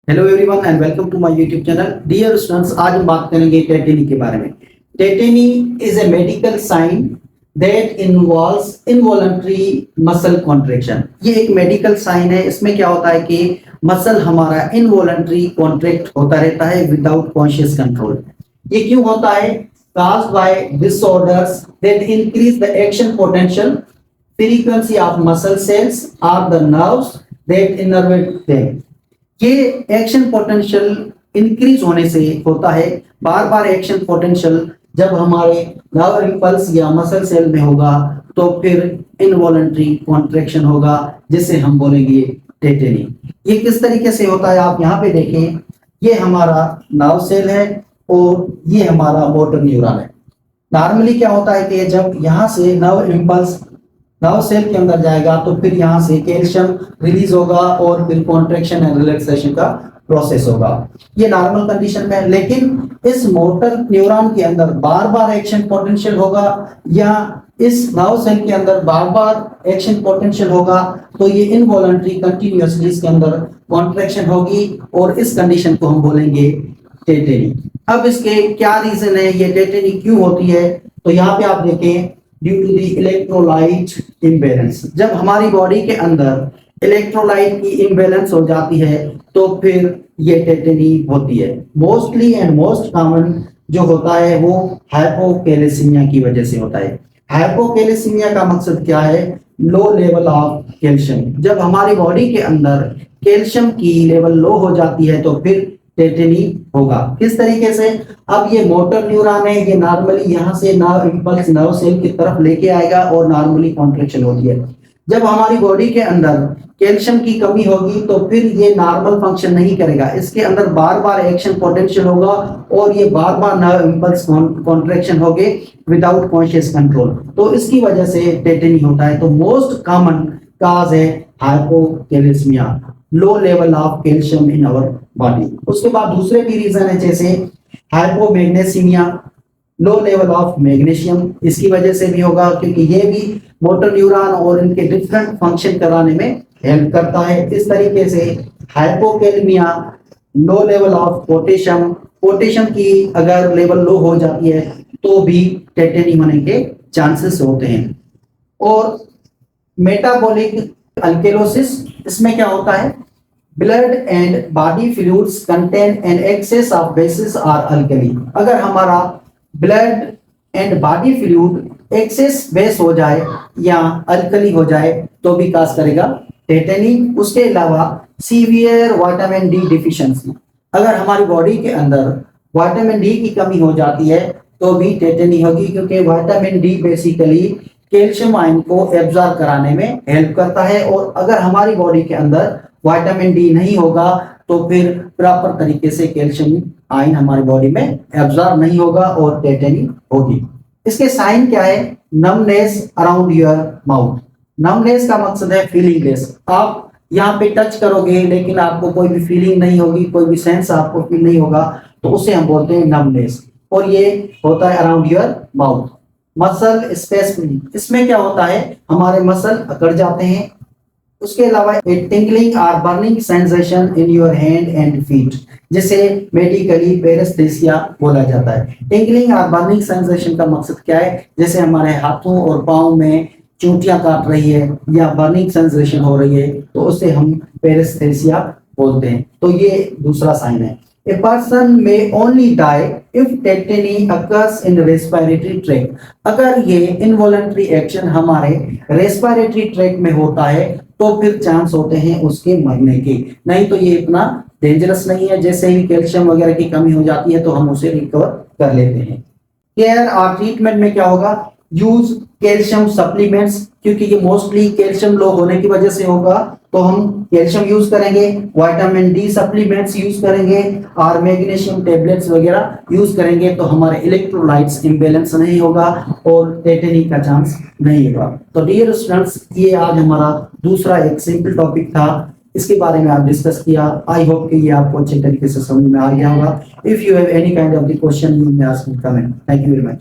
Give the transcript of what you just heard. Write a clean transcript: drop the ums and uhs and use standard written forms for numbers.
Hello everyone and welcome to my YouTube channel. Dear students, आज हम बात करेंगे टेटेनी के बारे में। Tetany is a medical sign that involves involuntary muscle contraction. ये एक मेडिकल साइन है। इसमें क्या होता है कि मसल हमारा इनवॉलंटरी कॉन्ट्रैक्ट होता रहता है विदाउट कॉन्शियस कंट्रोल। ये क्यों होता है? caused by disorders that increase the action potential, frequency of muscle cells or the nerves that innervate them। ये एक्शन पोटेंशियल इंक्रीज होने से होता है। बार बार एक्शन पोटेंशियल जब हमारे नर्व इंपल्स या मसल सेल में होगा तो फिर इनवॉलंटरी कॉन्ट्रैक्शन होगा, जिसे हम बोलेंगे टेटेनी। ये किस तरीके से होता है आप यहाँ पे देखें। ये हमारा नर्व सेल है और ये हमारा मोटर न्यूरॉन है। नॉर्मली क्या होता है कि जब यहाँ से नर्व इंपल्स नर्व सेल के अंदर जाएगा तो फिर यहाँ से कैल्शियम रिलीज होगा और फिर कॉन्ट्रैक्शन एंड रिलैक्सेशन का प्रोसेस होगा। ये नॉर्मल कंडीशन में है। लेकिन इस मोटर न्यूरॉन के अंदर बार बार एक्शन पोटेंशियल होगा या इस नर्व सेल के अंदर बार बार एक्शन पोटेंशियल होगा तो ये इनवॉलंटरी कंटिन्यूअसली इसके अंदर कॉन्ट्रैक्शन होगी और इस कंडीशन को हम बोलेंगे टेटेनी। अब इसके क्या रीजन है, ये टेटेनी क्यों होती है? तो यहाँ पे आप देखें, due to the electrolyte imbalance. जब हमारी बॉडी के अंदर इलेक्ट्रोलाइट की इम्बैलेंस हो जाती है तो फिर ये टेटेनी होती है। मोस्टली एंड मोस्ट कॉमन जो होता है वो हाइपोकैलेसीमिया की वजह से होता है। हाइपोकैलेसीमिया का मकसद क्या है? लो लेवल ऑफ कैल्शियम। जब हमारी बॉडी के अंदर कैल्शियम की लेवल लो हो जाती है तो फिर टेटेनी होगा। किस तरीके से? अब ये मोटर न्यूरॉन है, ये नॉर्मली यहाँ से नर्व इंपल्स नर्व सेल की तरफ लेके आएगा और नॉर्मली कॉन्ट्रैक्शन होती है। जब हमारी बॉडी के अंदर कैल्शियम की कमी होगी तो फिर ये नॉर्मल फंक्शन नहीं करेगा। इसके अंदर बार बार एक्शन पोटेंशियल होगा और ये बार बार नर्व इंपल्स कॉन्ट्रैक्शन होंगे विदाउट कॉन्शियस कंट्रोल। तो इसकी वजह से टेटेनी होता है। तो मोस्ट कॉमन काज है hypocalcaemia, low level of calcium in our body. उसके बाद दूसरे भी रीजन है, जैसे hypomagnesaemia, low level of magnesium. इसकी वजह से भी होगा क्योंकि ये भी मोटर न्यूरॉन और इनके डिफरेंट फंक्शन कराने में हेल्प करता है। इस तरीके से hypokalemia, low level of potassium, potassium की अगर लेवल लो हो जाती है तो भी टेटेनी होने के चांसेस होते हैं। और मेटाबॉलिक अल्केलोसिस, इसमें क्या होता है? Blood and body fluids contain N access of basis और अल्कली। अगर हमारा blood and body fluid access base हो जाए या अल्कली हो जाए तो भी काज करेगा टेटेनी। उसके अलावा सीवियर विटामिन डी डिफिशिएंसी, अगर हमारी बॉडी के अंदर विटामिन डी की कमी हो जाती है तो भी टेटेनी होगी, क्योंकि vitamin D basically calcium ion को एब्जॉर्ब कराने में हेल्प करता है। और अगर हमारी बॉडी के अंदर विटामिन डी नहीं होगा तो फिर प्रॉपर तरीके से कैल्शियम आयन हमारी बॉडी में एब्जॉर्ब नहीं होगा और टेटेनी होगी। इसके साइन क्या है? Numbness around your mouth. Numbness का मकसद है फीलिंगलेस। आप यहाँ पे टच करोगे लेकिन आपको कोई भी फीलिंग नहीं होगी, कोई भी सेंस आपको फील नहीं होगा, तो उसे हम बोलते हैं नमनेस। और ये होता है अराउंड योर माउथ। मसल स्पेसमी, इसमें क्या होता है? हमारे मसल अकड़ जाते हैं। उसके अलावा टिंगलिंग और burning sensation in your hand and feet, जिसे मेडिकली पेरेस्थेसिया बोला जाता है। टिंगलिंग और बर्निंग सेंसेशन का मकसद क्या है? जैसे हमारे हाथों और पाँव में चूंटियां काट रही है या बर्निंग सेंसेशन हो रही है तो उसे हम पेरेस्थेसिया बोलते हैं। तो ये दूसरा साइन है। A person may only die if tetany occurs in respiratory tract। अगर ये involuntary action हमारे respiratory tract में होता है तो फिर चांस होते हैं उसके मरने के। नहीं तो ये इतना डेंजरस नहीं है। जैसे ही कैल्शियम वगैरह की कमी हो जाती है तो हम उसे रिकवर कर लेते हैं। केयर और ट्रीटमेंट में क्या होगा? यूज कैल्शियम सप्लीमेंट्स, क्योंकि ये मोस्टली कैल्शियम लो होने की वजह से होगा तो हम कैल्शियम यूज करेंगे, विटामिन डी सप्लीमेंट्स यूज करेंगे और मैग्नीशियम टेबलेट्स वगैरह यूज करेंगे तो हमारे इलेक्ट्रोलाइट्स इम्बैलेंस नहीं होगा और टेटेनी का चांस नहीं होगा। तो डियर स्टूडेंट्स, ये आज हमारा दूसरा एक सिंपल टॉपिक था, इसके बारे में आप डिस्कस किया। आई होप कि ये आपको अच्छे तरीके से समझ में आ गया होगा। If you have any kind of the question you may ask in comment. Thank you very much.